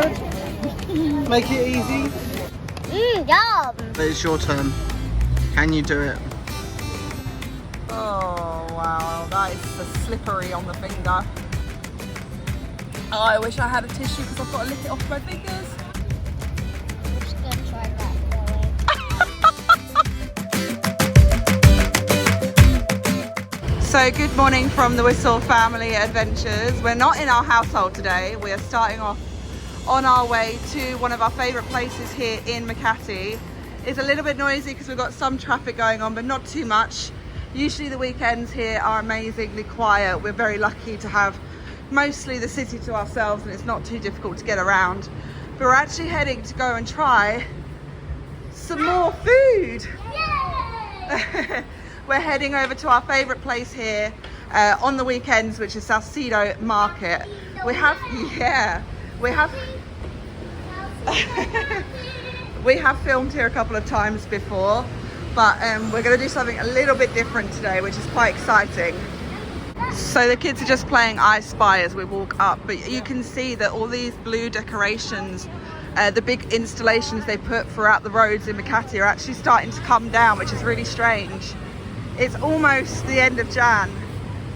Good? Make it easy. Yum. It's your turn. Can you do it? Oh wow, that is so slippery on the finger. Oh, I wish I had a tissue because I've got to lick it off my fingers. I'm just gonna try that. So good morning from the Wistl family adventures. We're not in our household today. We are starting off on our way to one of our favourite places here in Makati. It's a little bit noisy because we've got some traffic going on, but not too much. Usually the weekends here are amazingly quiet. We're very lucky to have mostly the city to ourselves and it's not too difficult to get around. But we're actually heading to go and try some more food. Yay! We're heading over to our favourite place here on the weekends, which is Salcedo market. We have filmed here a couple of times before, but we're going to do something a little bit different today, which is quite exciting. So the kids are just playing I Spy as we walk up, but you can see that all these blue decorations, the big installations they put throughout the roads in Makati are actually starting to come down, which is really strange. It's almost the end of Jan,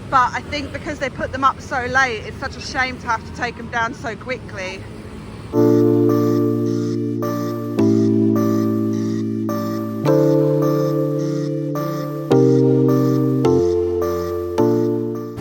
but I think because they put them up so late, it's such a shame to have to take them down so quickly.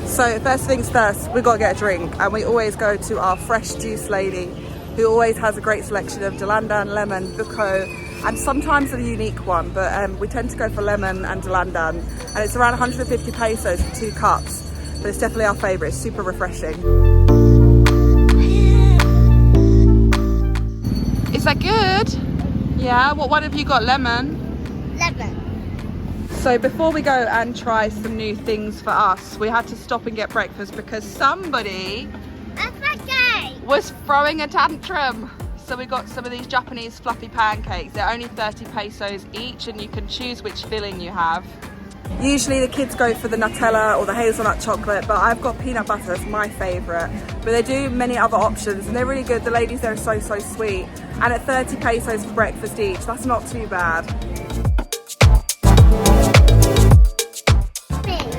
So first things first, we've got to get a drink, and we always go to our fresh juice lady, who always has a great selection of Dalandan, lemon, buko, and sometimes a unique one, but we tend to go for lemon and Dalandan, and it's around 150 pesos for 2 cups, but it's definitely our favourite. It's super refreshing. Is that good? Yeah, what one have you got? Lemon? Lemon. So before we go and try some new things for us, we had to stop and get breakfast because somebody was throwing a tantrum. So we got some of these Japanese fluffy pancakes. They're only 30 pesos each and you can choose which filling you have. Usually the kids go for the Nutella or the hazelnut chocolate, but I've got peanut butter as my favourite. But they do many other options and they're really good. The ladies there are so sweet. And at 30 pesos for breakfast each, that's not too bad.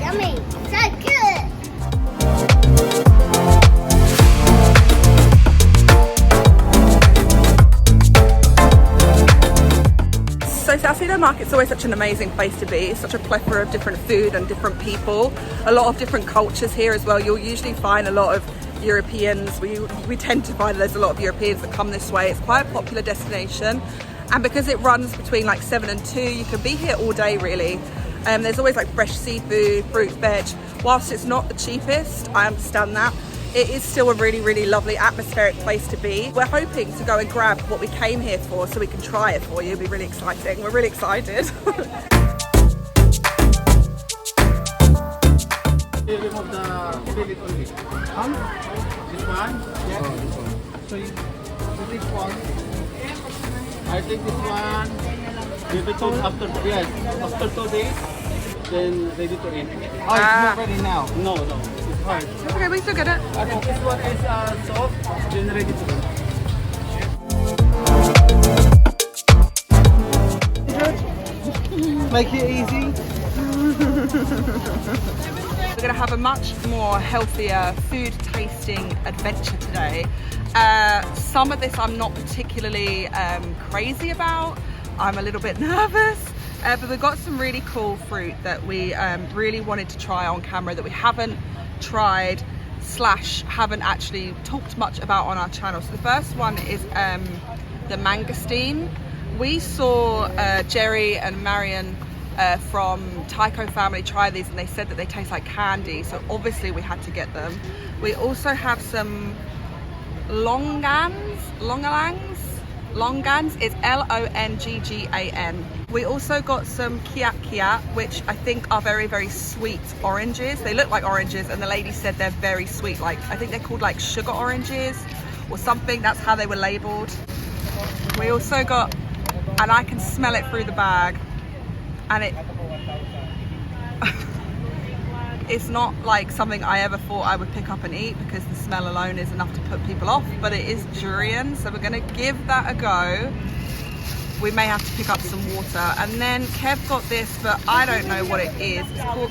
Yummy, so good. So Salcedo Market's always such an amazing place to be. It's such a plethora of different food and different people. A lot of different cultures here as well. You'll usually find a lot of Europeans. We tend to find there's a lot of Europeans that come this way. It's quite a popular destination. And because it runs between like 7 and 2, you can be here all day really. There's always like fresh seafood, fruit, veg. Whilst it's not the cheapest, I understand that, it is still a really lovely atmospheric place to be. We're hoping to go and grab what we came here for so we can try it for you. It'll be really exciting. We're really excited. Remove the fillet only. This one? Yes. This one. So you this one. I think this one. Give it to after 2 days. Then ready to eat. Oh, it's not ready now. No. It's hard. Okay, we still get it. I think this one is soft. Then ready to eat. Make it easy. We're going to have a much more healthier food tasting adventure today. Some of this I'm not particularly crazy about. I'm a little bit nervous, but we've got some really cool fruit that we really wanted to try on camera that we haven't tried / haven't actually talked much about on our channel. So the first one is the mangosteen. We saw Jerry and Marion from Taiko family try these and they said that they taste like candy, so obviously we had to get them. We also have some longans, it's L-O-N-G-G-A-N. We also got some kiat, which I think are very sweet oranges. They look like oranges and the lady said they're very sweet, like I think they're called like sugar oranges or something. That's how they were labeled. We also got, and I can smell it through the bag, and It's not like something I ever thought I would pick up and eat because the smell alone is enough to put people off, but it is durian, so we're gonna give that a go. We may have to pick up some water. And then Kev got this, but I don't know what it is. It's called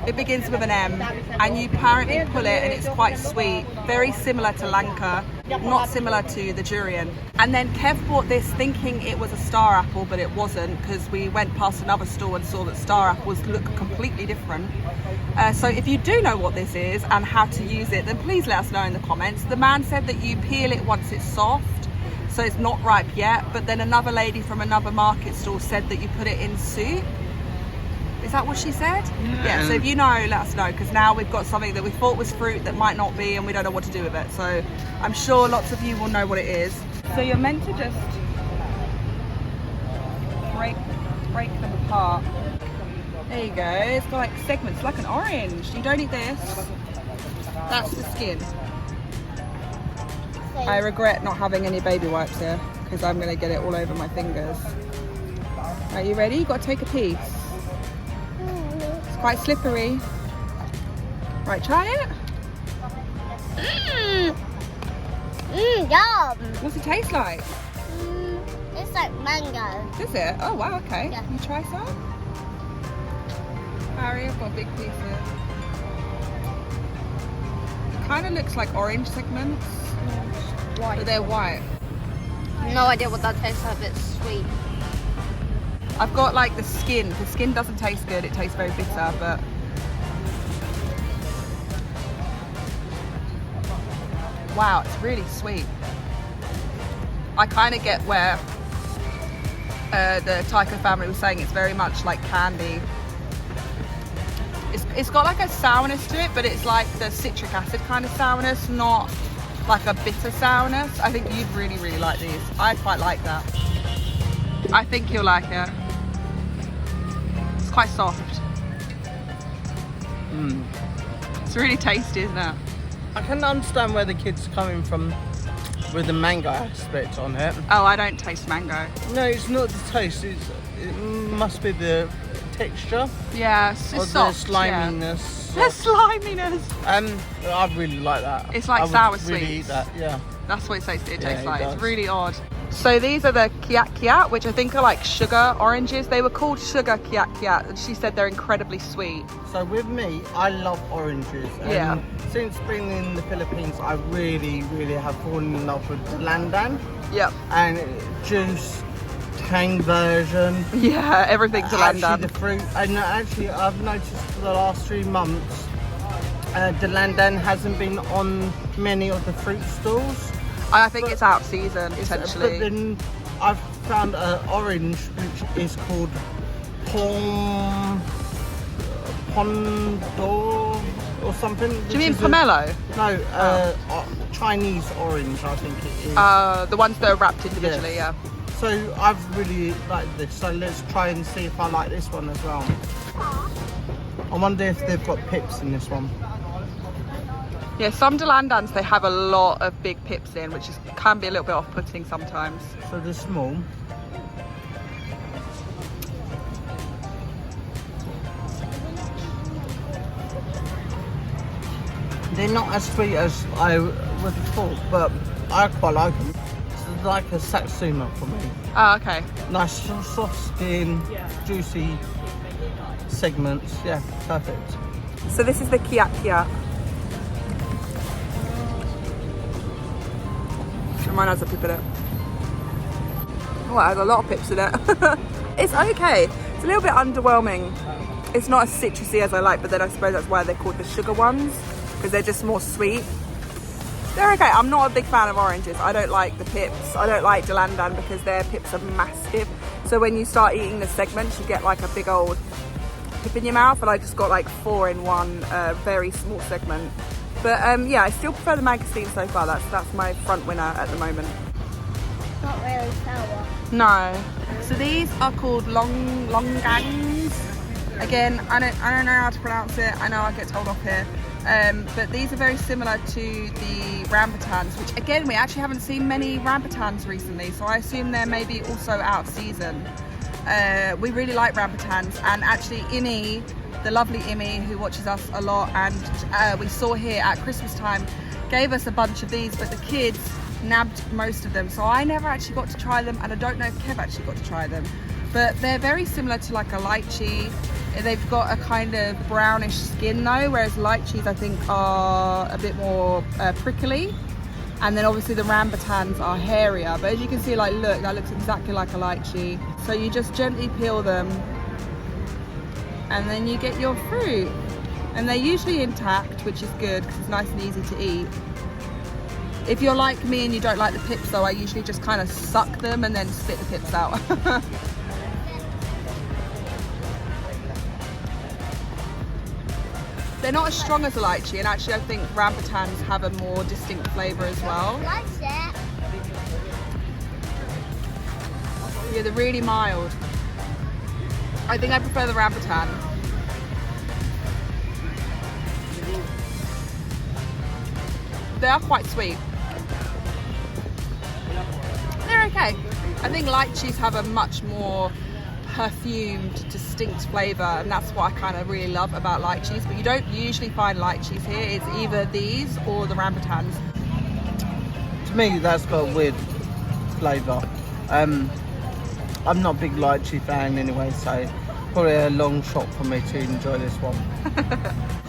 it begins with an M, and you apparently pull it and it's quite sweet. Very similar to Lanka, not similar to the durian. And then Kev bought this thinking it was a star apple, but it wasn't, because we went past another store and saw that star apples look completely different. So if you do know what this is and how to use it, then please let us know in the comments. The man said that you peel it once it's soft, so it's not ripe yet, but then another lady from another market stall said that you put it in soup. Is that what she said? Yeah, so if you know, let us know, because now we've got something that we thought was fruit that might not be, and we don't know what to do with it. So I'm sure lots of you will know what it is. So you're meant to just break them apart. There you go, it's got like segments, like an orange. You don't eat this. That's the skin. I regret not having any baby wipes here, because I'm going to get it all over my fingers. Are you ready? You've got to take a piece. It's quite slippery. Right, try it. Yum. What's it taste like? It's like mango. Is it? Oh wow, okay. Yeah. You try some? Harry, I've got a big piece here. It kind of looks like orange segments. White. But they're white. No idea what that tastes like, but it's sweet. I've got like the skin. The skin doesn't taste good. It tastes very bitter, but wow, it's really sweet. I kind of get where the Taiko family was saying it's very much like candy. It's got like a sourness to it, but it's like the citric acid kind of sourness, not like a bitter sourness. I think you'd really, really like these. I quite like that. I think you'll like it. It's quite soft. It's really tasty, isn't it? I can understand where the kid's coming from with the mango aspect on it. Oh, I don't taste mango. No, it's not the taste. It must be the texture. Yeah, it's Or soft. the sliminess. Yeah. The sliminess. I really like that. It's like I sour would really sweets. eat that, yeah. That's what it tastes Yeah, like. it It's does. really odd. So these are the kiat, which I think are like sugar oranges. They were called sugar kiat, and she said they're incredibly sweet. So with me, I love oranges. And Yeah. since being in the Philippines, I really, really have fallen in love with the landan Yep. and juice, tang version. Yeah, everything's a Actually, landan. the fruit. And actually, I've noticed for the last 3 months, the landan hasn't been on many of the fruit stalls. I think it's out of season, potentially. But then I've found an orange which is called Pondor or something. Do you mean pomelo? No, Chinese orange, I think it is. The ones that are wrapped individually, Yes. yeah. So I've really liked this. So let's try and see if I like this one as well. I wonder if they've got pips in this one. Yeah, some delandans, they have a lot of big pips in, which can be a little bit off-putting sometimes. So they're small. They're not as sweet as I would have thought, but I quite like them. It's like a satsuma for me. Oh, okay. Nice soft skin, juicy segments. Yeah, perfect. So this is the kiat. Mine has a pip in it. Oh, it has a lot of pips in it. It's okay. It's a little bit underwhelming. It's not as citrusy as I like, but then I suppose that's why they're called the sugar ones, because they're just more sweet. They're okay. I'm not a big fan of oranges. I don't like the pips. I don't like delandan because their pips are massive. So when you start eating the segments, you get like a big old pip in your mouth, and I just got like 4 in one very small segment. But yeah, I still prefer the mangosteen so far. That's my front winner at the moment. Not really sour. No. So these are called longangs. Again, I don't know how to pronounce it. I know I get told off here. But these are very similar to the rambutans, which again, we actually haven't seen many rambutans recently. So I assume they're maybe also out of season. we really like rambutans, and actually Imi, the lovely Imi who watches us a lot, and we saw here at Christmas time, gave us a bunch of these, but the kids nabbed most of them, so I never actually got to try them, and I don't know if Kev actually got to try them, but they're very similar to like a lychee. They've got a kind of brownish skin though, whereas lychees I think are a bit more prickly, and then obviously the rambutans are hairier, but as you can see, like, look, that looks exactly like a lychee. So you just gently peel them and then you get your fruit, and they're usually intact, which is good because it's nice and easy to eat. If you're like me and you don't like the pips though, I usually just kind of suck them and then spit the pips out. They're not as strong as a lychee, and actually I think rambutans have a more distinct flavour as well. Like that. Yeah, they're really mild. I think I prefer the rambutan. They are quite sweet. They're okay. I think lychees have a much more perfumed, distinct flavour, and that's what I kind of really love about lychees, but you don't usually find lychees here. It's either these or the rambutans. To me, that's got a weird flavour. I'm not a big lychee fan anyway, so probably a long shot for me to enjoy this one.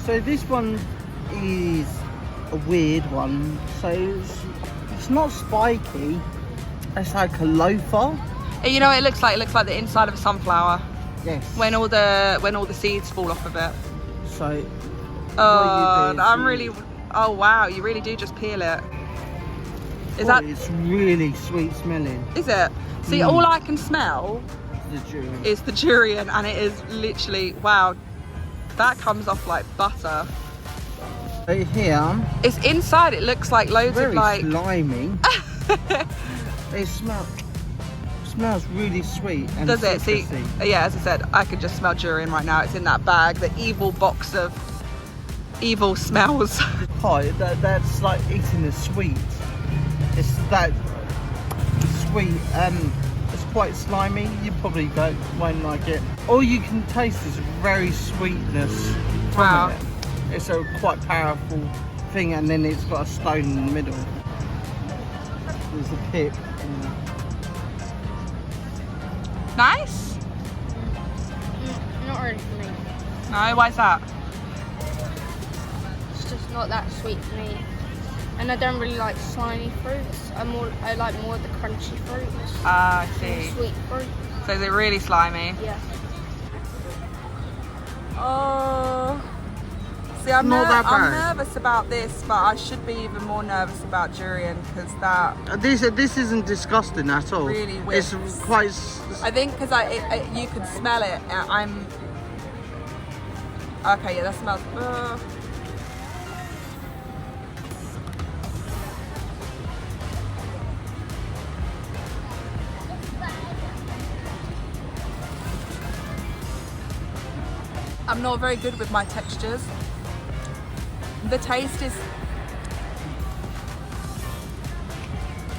So this one is a weird one. So it's not spiky. It's like a loafer. You know what it looks like? It looks like the inside of a sunflower. Yes. When all the seeds fall off of it. So. Oh, I'm really. Oh wow! You really do just peel it. Is that? It's really sweet smelling. Is it? See, all I can smell The durian. is the durian, and it is literally, wow, that comes off like butter. Right here. It's inside. It looks like loads Very of like. slimy. It smells really sweet and Does it? See, citrusy. yeah, as I said, I could just smell durian right now. It's in that bag, the evil box of evil smells. Pie, that's like eating a sweet. It's that sweet. It's quite slimy. You probably won't like it. All you can taste is very sweetness from Wow. it. It's a quite powerful thing, and then it's got a stone in the middle. There's a pip. Nice? Not really for me. No, why's that? It's just not that sweet for me. And I don't really like slimy fruits. I like more of the crunchy fruits. Ah, I than see. Sweet fruit. So is it really slimy? Yeah. Oh. See, I'm Not that bad. nervous about this, but I should be even more nervous about durian because that This isn't disgusting at all. Really It's whiffs. quite. I think because you can smell it. I'm okay. Yeah, that smells. I'm not very good with my textures. The taste is.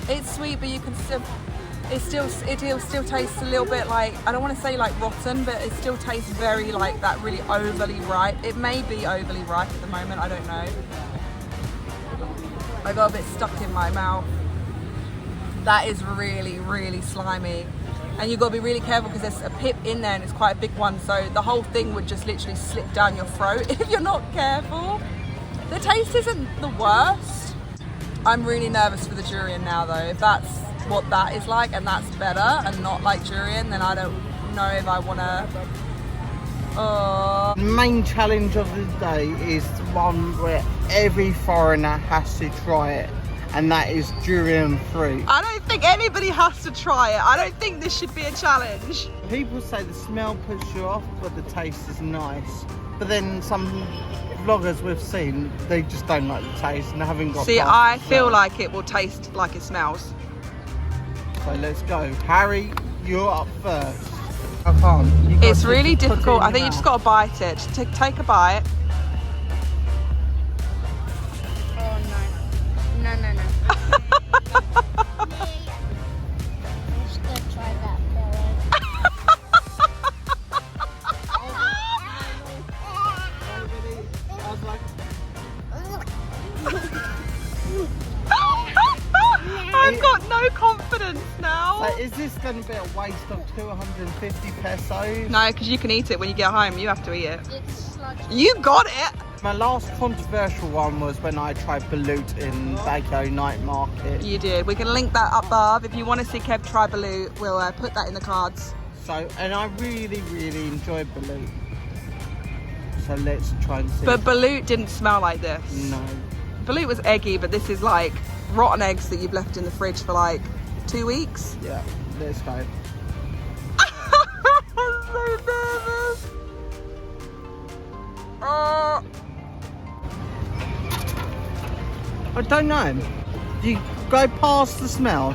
It's sweet, but you can still. It still tastes a little bit like, I don't want to say like rotten, but it still tastes very like that really overly ripe. It may be overly ripe at the moment, I don't know. I got a bit stuck in my mouth. That is really, really slimy. And you've got to be really careful because there's a pip in there and it's quite a big one, so the whole thing would just literally slip down your throat if you're not careful. The taste isn't the worst. I'm really nervous for the durian now though. If that's what that is like and that's better and not like durian, then I don't know if I want to. The main challenge of the day is the one where every foreigner has to try it, and that is durian fruit. I don't think anybody has to try it. I don't think this should be a challenge. People say the smell puts you off, but the taste is nice. But then some vloggers we've seen, they just don't like the taste and they haven't got. See, past I the feel smell. like it will taste like it smells. So let's go. Harry, you're up first. I can't. You It's got to really put it in difficult. I your think you just mouth. got to bite it. Just take a bite. Oh no. No, no, no. I'm just gonna try that, Billy. I've got no confidence now. So is this going to be a waste of 250 pesos? No, because you can eat it when you get home. You have to eat it. It's sludgy. You got it. My last controversial one was when I tried balut in BAGUIO'S night market. You did. We can link that up above. If you want to see Kev try balut, we'll put that in the cards. So, and I really, really enjoyed balut. So let's try and see. But balut didn't smell like this. No. Balut was eggy, but this is like rotten eggs that you've left in the fridge for like 2 weeks. Yeah, let's go. I'm so nervous. I don't know. You go past the smell.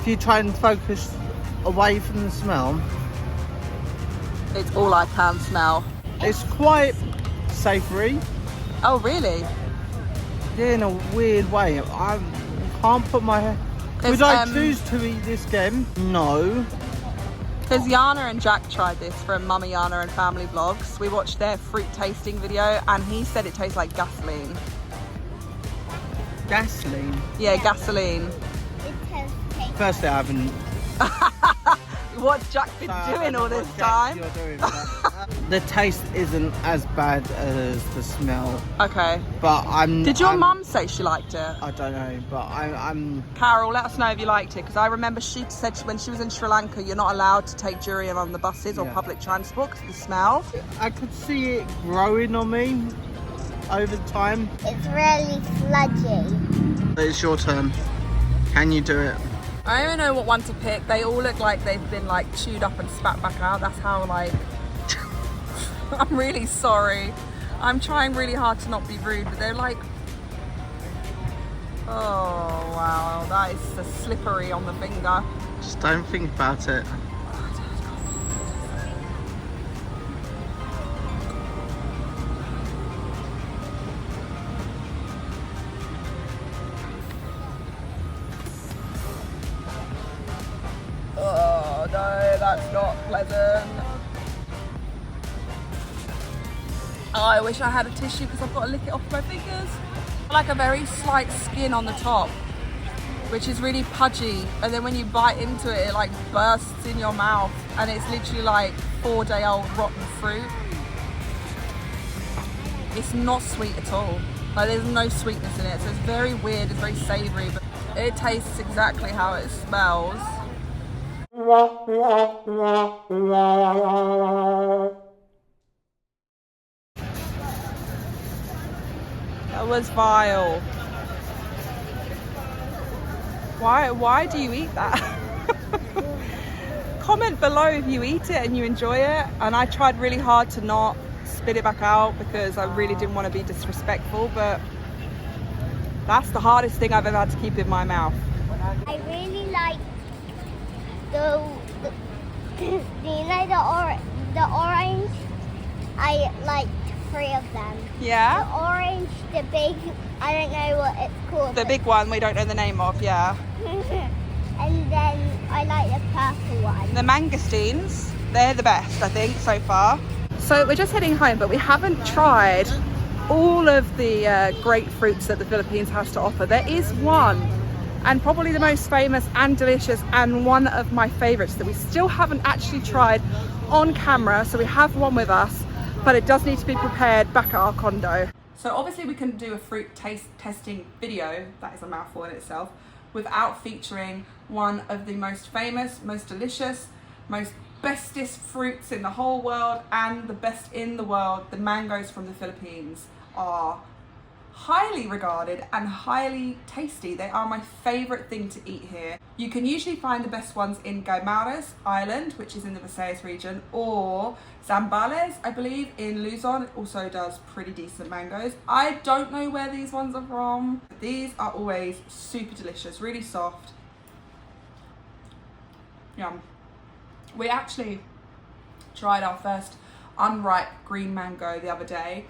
If you try and focus away from the smell, It's all I can smell. it's quite savoury. Oh, really? Yeah, in a weird way. I can't put my head. Would I choose to eat this again? No. Because Yana and Jack tried this from Mummy Yana and Family Vlogs. We watched their fruit tasting video and he said it tastes like gasoline. Gasoline. Yeah, gasoline. Firstly, I haven't. What's Jack been doing all this time? You're doing, the taste isn't as bad as the smell, Okay. but Did your mum say she liked it? I don't know, but I'm. Carol, let us know if you liked it, because I remember she said when she was in Sri Lanka, you're not allowed to take durian on the buses or Yeah. public transport because of the smell. I could see it growing on me over time. It's really sludgy. It's your turn. Can you do it? I don't even know what one to pick. They all look like they've been like chewed up and spat back out. That's how like, I'm really sorry. I'm trying really hard to not be rude, but they're like, oh wow, that is so slippery on the finger. Just don't think about it. Oh no, that's not pleasant. Oh, I wish I had a tissue because I've got to lick it off my fingers. Like a very slight skin on the top, which is really pudgy, and then when you bite into it, it like bursts in your mouth, and it's literally like 4-day-old rotten fruit. It's not sweet at all. Like there's no sweetness in it, so it's very weird. It's very savoury, but it tastes exactly how it smells. That was vile. Why do you eat that? Comment below if you eat it and you enjoy it. And I tried really hard to not spit it back out because I really didn't want to be disrespectful, but that's the hardest thing I've ever had to keep in my mouth. I really like the the orange. I like 3 of them. Yeah? The orange, the big, I don't know what it's called. The big one we don't know the name of, yeah. And then I like the purple one. The mangosteens, they're the best, I think, so far. So we're just heading home, but we haven't tried all of the great fruits that the Philippines has to offer. There is one, and probably the most famous and delicious, and one of my favorites that we still haven't actually tried on camera. So we have one with us, but it does need to be prepared back at our condo. So obviously we can do a fruit taste testing video, that is a mouthful in itself, without featuring one of the most famous, most delicious, most bestest fruits in the whole world, and the best in the world. The mangoes from the Philippines are highly regarded and highly tasty. They are my favorite thing to eat here. You can usually find the best ones in Guimaras Island, which is in the Visayas region, or Zambales, I believe, in Luzon. It also does pretty decent mangoes. I don't know where these ones are from. These are always super delicious, really soft. Yum. We actually tried our first unripe green mango the other day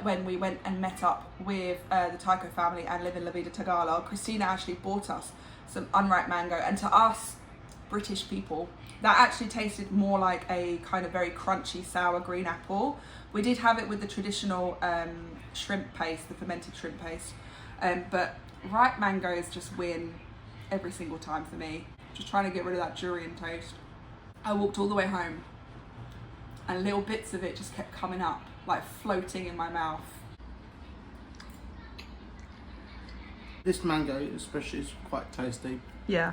when we went and met up with the Taiko family and live in La Vida Tagalog. Christina actually bought us some unripe mango, and to us British people, that actually tasted more like a kind of very crunchy sour green apple. We did have it with the traditional shrimp paste, the fermented shrimp paste, but ripe mangoes just win every single time for me. Just trying to get rid of that durian taste. I walked all the way home and little bits of it just kept coming up, like floating in my mouth. This mango especially is quite tasty. Yeah.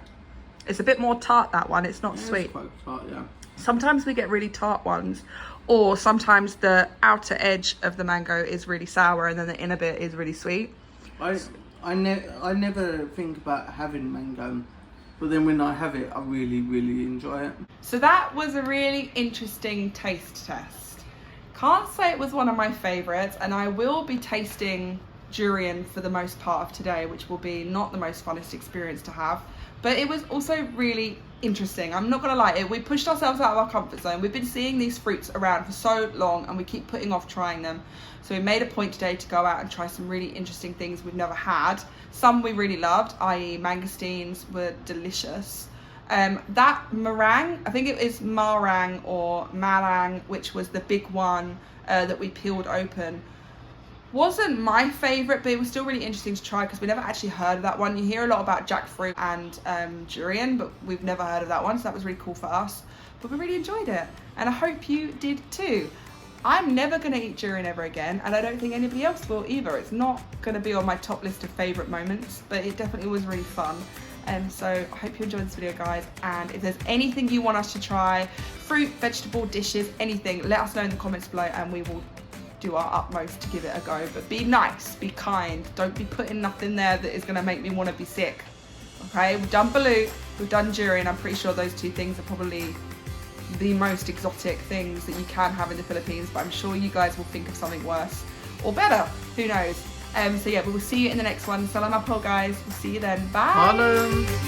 It's a bit more tart, that one. It's not Yeah, sweet. it's quite tart, yeah. Sometimes we get really tart ones, or sometimes the outer edge of the mango is really sour and then the inner bit is really sweet. I never think about having mango, but then when I have it, I really, really enjoy it. So that was a really interesting taste test. Can't say it was one of my favorites, and I will be tasting durian for the most part of today, which will be not the most funnest experience to have, but it was also really interesting. I'm not gonna lie, we pushed ourselves out of our comfort zone. We've been seeing these fruits around for so long and we keep putting off trying them. So we made a point today to go out and try some really interesting things we've never had. Some we really loved, i.e. mangosteens were delicious. That meringue, I think it is marang or malang, which was the big one that we peeled open, wasn't my favorite, but it was still really interesting to try because we never actually heard of that one. You hear a lot about jackfruit and durian, but we've never heard of that one, so that was really cool for us. But we really enjoyed it, and I hope you did too. I'm never going to eat durian ever again, and I don't think anybody else will either. It's not going to be on my top list of favourite moments, but it definitely was really fun. So I hope you enjoyed this video, guys, and if there's anything you want us to try, fruit, vegetable dishes, anything, let us know in the comments below and we will do our utmost to give it a go. But be nice, be kind, don't be putting nothing there that is going to make me want to be sick. Okay, we've done balut, we've done durian. I'm pretty sure those two things are probably the most exotic things that you can have in the Philippines, but I'm sure you guys will think of something worse or better, who knows. So yeah, we will see you in the next one. Salamat po, guys, we'll see you then, bye. Bye.